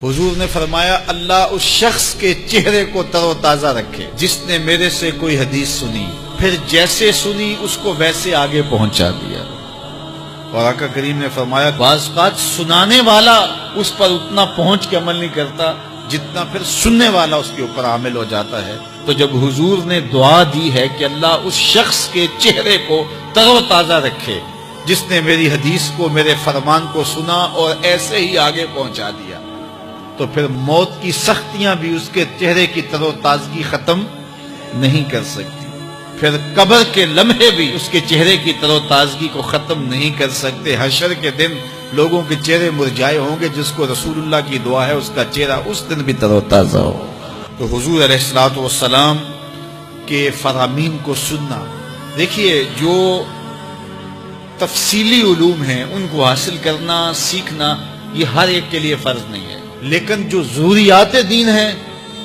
حضور نے فرمایا اللہ اس شخص کے چہرے کو تر و تازہ رکھے جس نے میرے سے کوئی حدیث سنی، پھر جیسے سنی اس کو ویسے آگے پہنچا دیا۔ اور آقا کریم نے فرمایا بعض بات سنانے والا اس پر اتنا پہنچ کے عمل نہیں کرتا جتنا پھر سننے والا اس کے اوپر عامل ہو جاتا ہے۔ تو جب حضور نے دعا دی ہے کہ اللہ اس شخص کے چہرے کو تر و تازہ رکھے جس نے میری حدیث کو، میرے فرمان کو سنا اور ایسے ہی آگے پہنچا دیا، تو پھر موت کی سختیاں بھی اس کے چہرے کی تر و تازگی ختم نہیں کر سکتی، پھر قبر کے لمحے بھی اس کے چہرے کی تر و تازگی کو ختم نہیں کر سکتے۔ حشر کے دن لوگوں کے چہرے مرجھائے ہوں گے، جس کو رسول اللہ کی دعا ہے اس کا چہرہ اس دن بھی تر و تازہ ہو۔ تو حضور علیہ الصلوۃ والسلام کے فرامین کو سننا، دیکھیے جو تفصیلی علوم ہیں ان کو حاصل کرنا، سیکھنا، یہ ہر ایک کے لیے فرض نہیں ہے، لیکن جو ضروریات دین ہیں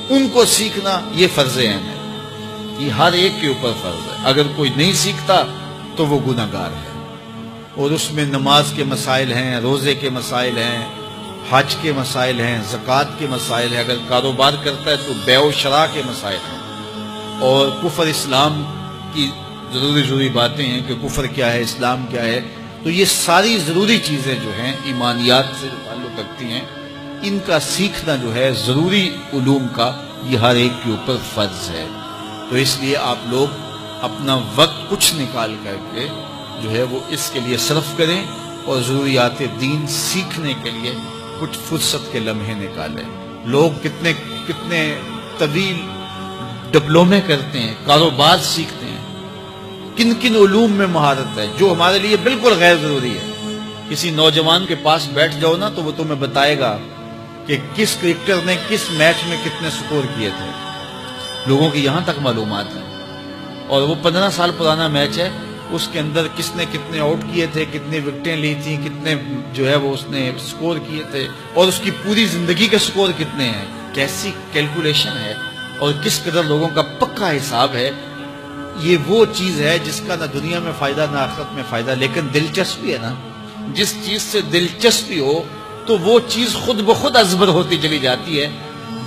ان کو سیکھنا یہ فرض عین ہے، یہ ہر ایک کے اوپر فرض ہے۔ اگر کوئی نہیں سیکھتا تو وہ گناہگار ہے، اور اس میں نماز کے مسائل ہیں، روزے کے مسائل ہیں، حج کے مسائل ہیں، زکوٰۃ کے مسائل ہیں، اگر کاروبار کرتا ہے تو بیع و شراء کے مسائل ہیں، اور کفر اسلام کی ضروری باتیں ہیں کہ کفر کیا ہے، اسلام کیا ہے۔ تو یہ ساری ضروری چیزیں جو ہیں ایمانیات سے تعلق رکھتی ہیں، ان کا سیکھنا جو ہے ضروری علوم کا، یہ ہر ایک کے اوپر فرض ہے۔ تو اس لیے آپ لوگ اپنا وقت کچھ نکال کر کے جو ہے وہ اس کے لیے صرف کریں، اور ضروریات دین سیکھنے کے لیے کچھ فرصت کے لمحے نکالیں۔ لوگ کتنے طویل ڈپلومے کرتے ہیں، کاروبار سیکھتے ہیں، کن علوم میں مہارت ہے جو ہمارے لیے بالکل غیر ضروری ہے۔ کسی نوجوان کے پاس بیٹھ جاؤ نا تو وہ تمہیں بتائے گا کہ کس کرکٹر نے کس میچ میں کتنے سکور کیے تھے، لوگوں کی یہاں تک معلومات ہیں، اور وہ 15 سال پرانا میچ ہے، اس کے اندر کس نے کتنے آؤٹ کیے تھے، کتنے وکٹیں لی تھیں، کتنے جو ہے وہ اس نے سکور کیے تھے، اور اس کی پوری زندگی کے سکور کتنے ہیں، کیسی کیلکولیشن ہے، اور کس قدر لوگوں کا پکا حساب ہے۔ یہ وہ چیز ہے جس کا نہ دنیا میں فائدہ نہ آخرت میں فائدہ، لیکن دلچسپی ہے نا، جس چیز سے دلچسپی ہو تو وہ چیز خود بخود ازبر ہوتی چلی جاتی ہے۔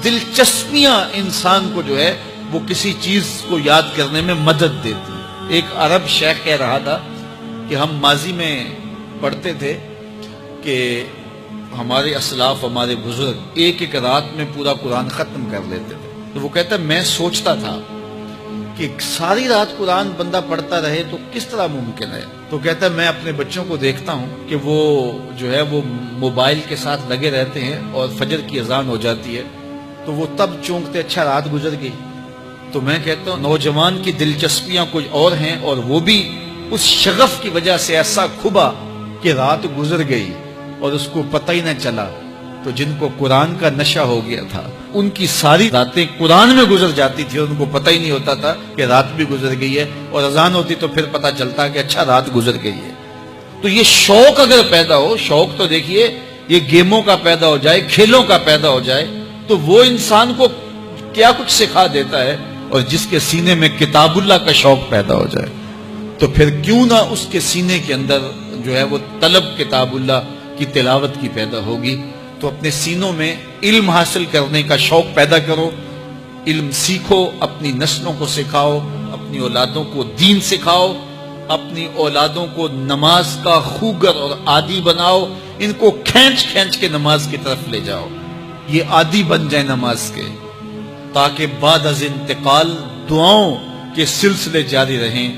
دلچسپیاں انسان کو جو ہے وہ کسی چیز کو یاد کرنے میں مدد دیتی ہے۔ ایک عرب شیخ کہہ رہا تھا کہ ہم ماضی میں پڑھتے تھے کہ ہمارے اسلاف، ہمارے بزرگ ایک رات میں پورا قرآن ختم کر لیتے تھے، تو وہ کہتا ہے میں سوچتا تھا کہ ساری رات قرآن بندہ پڑھتا رہے تو کس طرح ممکن ہے؟ تو کہتا ہے میں اپنے بچوں کو دیکھتا ہوں کہ وہ جو ہے وہ موبائل کے ساتھ لگے رہتے ہیں، اور فجر کی اذان ہو جاتی ہے تو وہ تب چونکتے اچھا رات گزر گئی۔ تو میں کہتا ہوں نوجوان کی دلچسپیاں کچھ اور ہیں، اور وہ بھی اس شغف کی وجہ سے ایسا کھبا کہ رات گزر گئی اور اس کو پتہ ہی نہ چلا۔ تو جن کو قرآن کا نشہ ہو گیا تھا ان کی ساری راتیں قرآن میں گزر جاتی تھی، اور ان کو پتہ ہی نہیں ہوتا تھا کہ رات بھی گزر گئی ہے، اور اذان ہوتی تو پھر پتہ چلتا کہ اچھا رات گزر گئی ہے۔ تو یہ شوق اگر پیدا ہو، شوق تو دیکھیے یہ گیموں کا پیدا ہو جائے، کھیلوں کا پیدا ہو جائے، تو وہ انسان کو کیا کچھ سکھا دیتا ہے، اور جس کے سینے میں کتاب اللہ کا شوق پیدا ہو جائے تو پھر کیوں نہ اس کے سینے کے اندر جو ہے وہ طلب کتاب اللہ کی تلاوت کی پیدا ہوگی۔ تو اپنے سینوں میں علم حاصل کرنے کا شوق پیدا کرو، علم سیکھو، اپنی نسلوں کو سکھاؤ، اپنی اولادوں کو دین سکھاؤ، اپنی اولادوں کو نماز کا خوگر اور عادی بناؤ، ان کو کھینچ کے نماز کی طرف لے جاؤ، یہ عادی بن جائے نماز کے، تاکہ بعد از انتقال دعاؤں کے سلسلے جاری رہیں۔